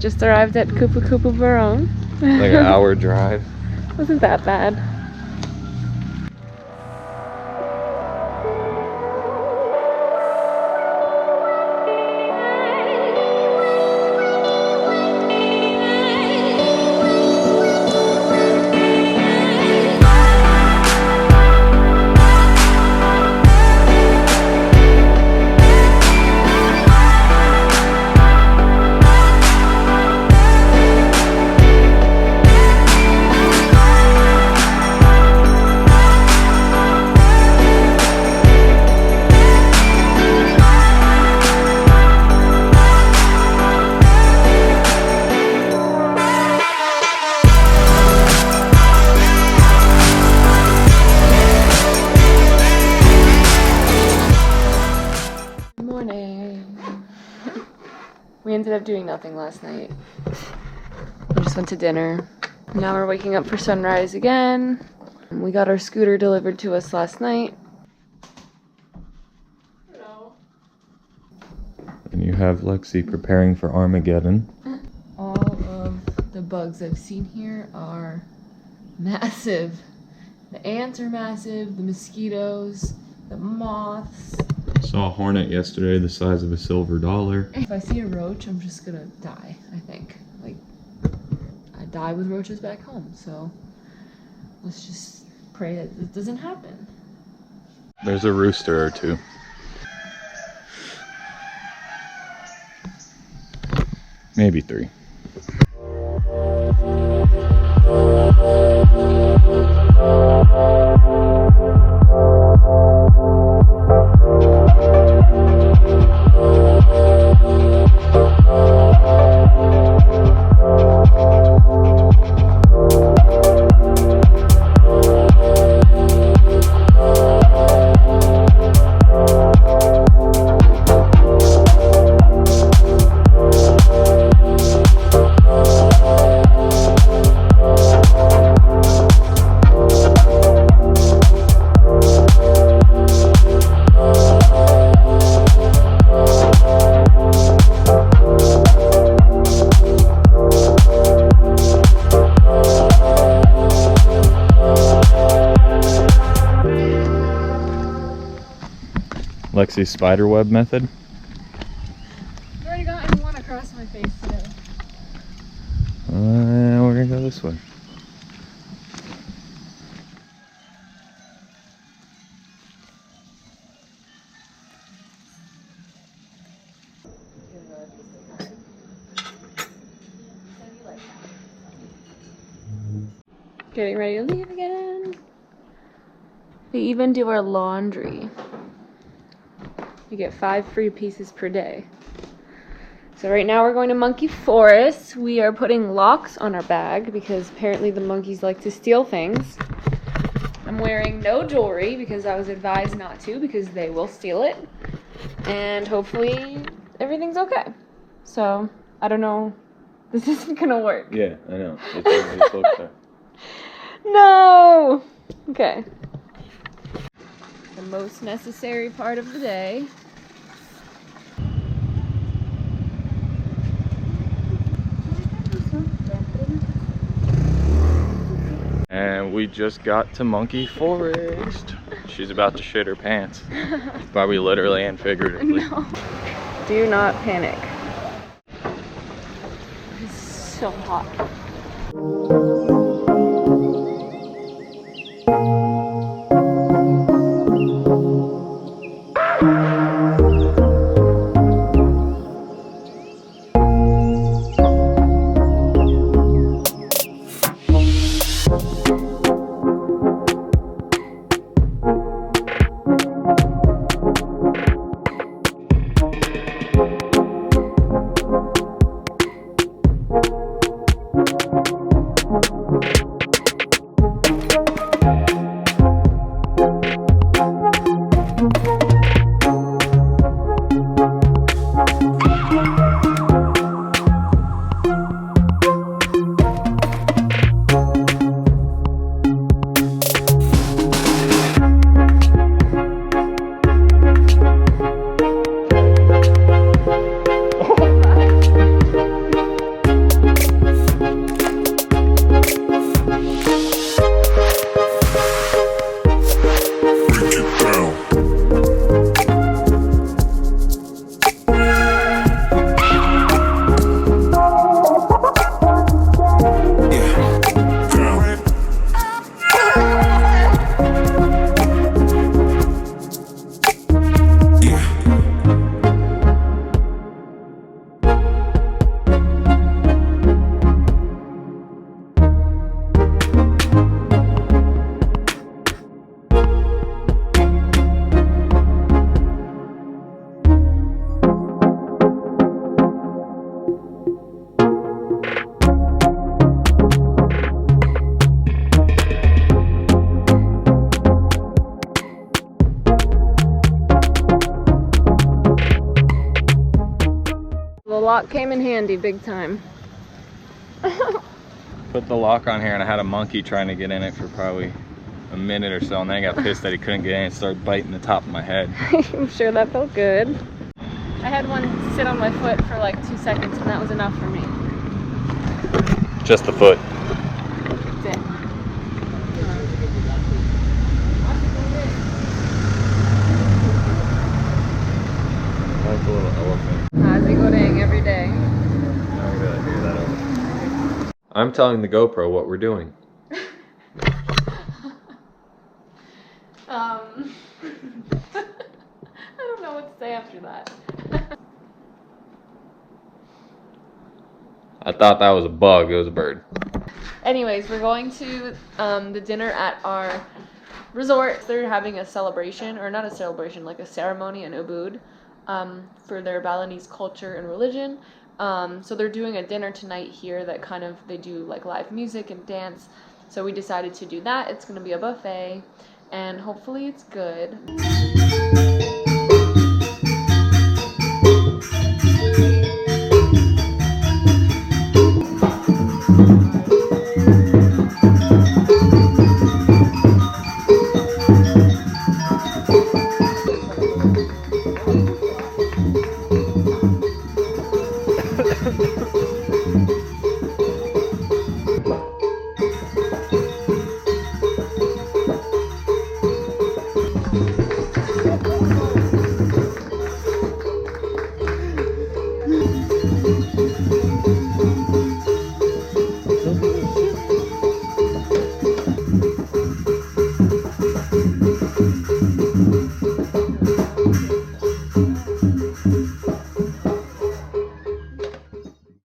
just arrived at Kupu Kupu Barone. Like an hour drive. Wasn't that bad. We ended up doing nothing last night. We just went to dinner. Now we're waking up for sunrise again. We got our scooter delivered to us last night. Hello. And you have Lexi preparing for Armageddon. All of the bugs I've seen here are massive. The ants are massive, the mosquitoes, the moths. Saw a hornet yesterday the size of a silver dollar. If I see a roach, I'm just gonna die, I think. Like, I die with roaches back home, so let's just pray that it doesn't happen. There's a rooster or two. Maybe 3. Lexi's spiderweb method. I've already gotten one across my face today. We're gonna go this way. Getting ready to leave again. They even do our laundry. You get 5 free pieces per day. So right now we're going to Monkey Forest. We are putting locks on our bag because apparently the monkeys like to steal things. I'm wearing no jewelry because I was advised not to because they will steal it. And hopefully everything's okay. So, I don't know. This isn't gonna work. Yeah, I know. It's okay. No! Okay. The most necessary part of the day. And we just got to Monkey Forest. She's about to shit her pants. Probably literally and figuratively. No. Do not panic. It's so hot. lock came in handy big time. Put the lock on here and I had a monkey trying to get in it for probably a minute or so, and then I got pissed that he couldn't get in and started biting the top of my head. I'm sure that felt good. I had one sit on my foot for like 2 seconds and that was enough for me. Just the foot. That's it. Like a little elephant. Nasi every day. Now we gotta hear that over. I'm telling the GoPro what we're doing. I don't know what to say after that. I thought that was a bug, it was a bird. Anyways, we're going to the dinner at our resort. They're having a celebration, or not a celebration, like a ceremony in Ubud for their Balinese culture and religion. So they're doing a dinner tonight here that kind of, they do like live music and dance. So we decided to do that. It's going to be a buffet and hopefully it's good.